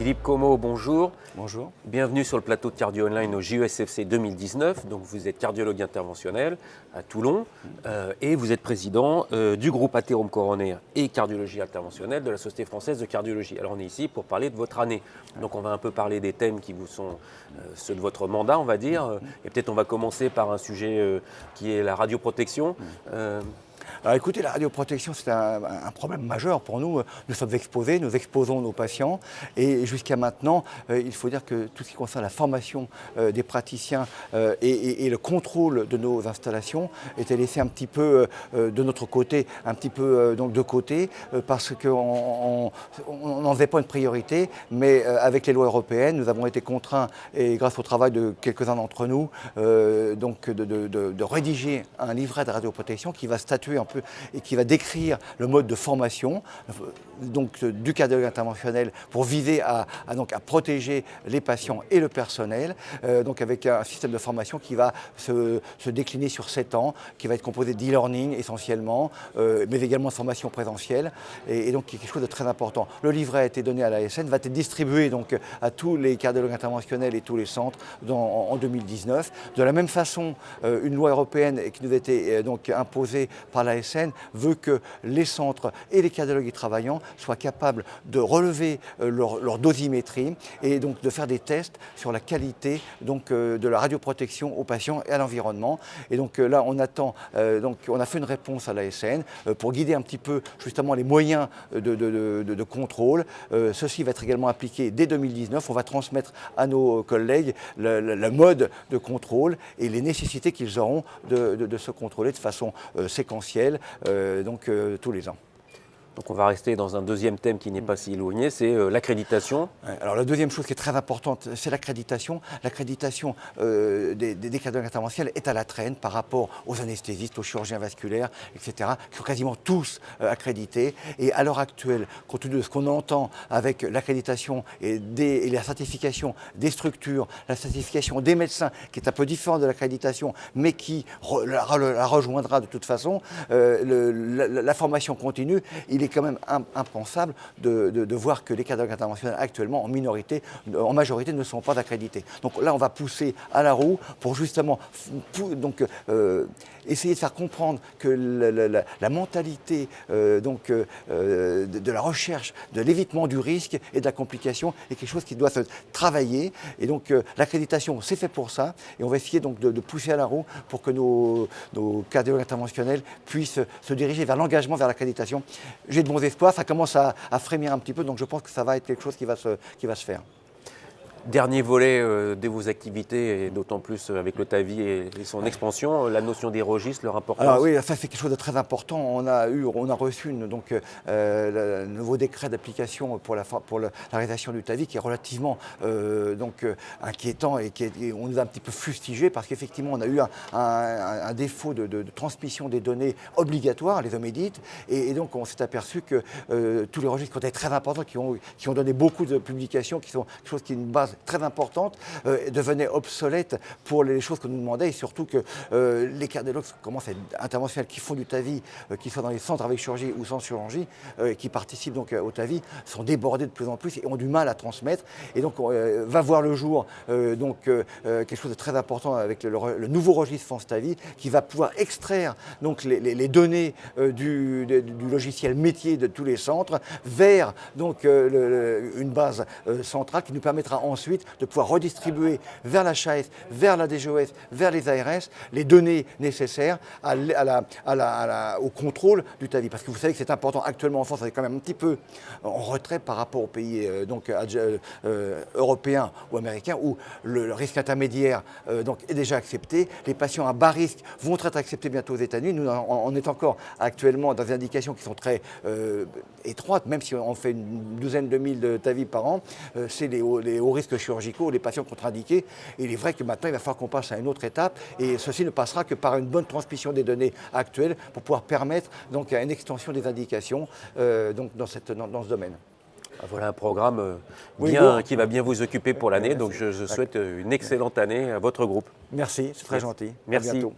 Philippe Como, bonjour. Bonjour. Bienvenue sur le plateau de Cardio Online au JESFC 2019. Donc vous êtes cardiologue interventionnel à Toulon et vous êtes président du groupe Athérome coronaire et cardiologie interventionnelle de la Société française de cardiologie. Alors on est ici pour parler de votre année. Donc on va un peu parler des thèmes qui vous sont ceux de votre mandat, on va dire. Et peut-être on va commencer par un sujet qui est la radioprotection. Alors écoutez, la radioprotection, c'est un problème majeur pour nous. Nous sommes exposés, nous exposons nos patients. Et jusqu'à maintenant, il faut dire que tout ce qui concerne la formation des praticiens et le contrôle de nos installations était laissé un petit peu de notre côté, un petit peu donc de côté, parce qu'on n'en faisait pas une priorité. Mais avec les lois européennes, nous avons été contraints, et grâce au travail de quelques-uns d'entre nous, donc de rédiger un livret de radioprotection qui va statuer un peu et qui va décrire le mode de formation donc, du cardiologue interventionnel pour viser à protéger les patients et le personnel, donc avec un système de formation qui va se décliner sur 7 ans, qui va être composé d'e-learning essentiellement, mais également de formation présentielle, et donc qui est quelque chose de très important. Le livret a été donné à l'ASN, va être distribué donc à tous les cardiologues interventionnels et tous les centres en 2019. De la même façon, une loi européenne qui nous a été donc imposée par l'ASN veut que les centres et les cardiologues y travaillant soient capables de relever leur dosimétrie et donc de faire des tests sur la qualité donc, de la radioprotection aux patients et à l'environnement. Et donc là, on attend, donc on a fait une réponse à l'ASN pour guider un petit peu justement les moyens de contrôle. Ceci va être également appliqué dès 2019. On va transmettre à nos collègues le mode de contrôle et les nécessités qu'ils auront de se contrôler de façon séquentielle, donc tous les ans. Donc on va rester dans un deuxième thème qui n'est pas si éloigné, c'est l'accréditation. Alors la deuxième chose qui est très importante, c'est l'accréditation. L'accréditation des cardiologues interventionnels est à la traîne par rapport aux anesthésistes, aux chirurgiens vasculaires, etc., qui sont quasiment tous accrédités. Et à l'heure actuelle, compte tenu de ce qu'on entend avec l'accréditation et la certification des structures, la certification des médecins, qui est un peu différente de l'accréditation, mais qui la rejoindra de toute façon, la formation continue, il est quand même impensable de voir que les cardiologues interventionnels actuellement en majorité ne sont pas accrédités. Donc là on va pousser à la roue pour justement essayer de faire comprendre que la mentalité de la recherche, de l'évitement du risque et de la complication est quelque chose qui doit se travailler. Et donc l'accréditation c'est fait pour ça et on va essayer donc de pousser à la roue pour que nos cardiologues interventionnels puissent se diriger vers l'engagement vers l'accréditation. J'ai de bons espoirs, ça commence à frémir un petit peu, donc je pense que ça va être quelque chose qui va se faire. Dernier volet de vos activités, et d'autant plus avec le TAVI et son expansion, la notion des registres, leur importance. Alors oui, ça c'est quelque chose de très important. On a reçu le nouveau décret d'application pour la réalisation du TAVI qui est relativement inquiétant et on nous a un petit peu fustigé parce qu'effectivement on a eu un défaut de transmission des données obligatoires, les OMEDIT, et donc on s'est aperçu que tous les registres qui ont été très importants, qui ont donné beaucoup de publications, qui sont quelque chose qui est une base très importante, devenait obsolète pour les choses que nous demandaient et surtout que les cardiologues interventionnels qui font du TAVI, qui sont dans les centres avec chirurgie ou sans chirurgie, qui participent donc au TAVI, sont débordés de plus en plus et ont du mal à transmettre. Et donc va voir le jour quelque chose de très important avec le nouveau registre France TAVI qui va pouvoir extraire donc les données du logiciel métier de tous les centres vers donc une base centrale qui nous permettra ensuite de pouvoir redistribuer vers la HAS, vers la DGOS, vers les ARS, les données nécessaires au contrôle du TAVI. Parce que vous savez que c'est important, actuellement en France, on est quand même un petit peu en retrait par rapport aux pays européens ou américains, où le risque intermédiaire est déjà accepté. Les patients à bas risque vont être acceptés bientôt aux États-Unis. Nous, on est encore actuellement dans des indications qui sont très étroites, même si on fait une douzaine de mille de TAVI par an, c'est les hauts risques chirurgicaux, les patients contre-indiqués. Et il est vrai que maintenant, il va falloir qu'on passe à une autre étape et ceci ne passera que par une bonne transmission des données actuelles pour pouvoir permettre donc une extension des indications dans ce domaine. Voilà un programme qui va bien vous occuper pour l'année. Donc je souhaite une excellente année à votre groupe. Merci, c'est très gentil. Merci. À bientôt.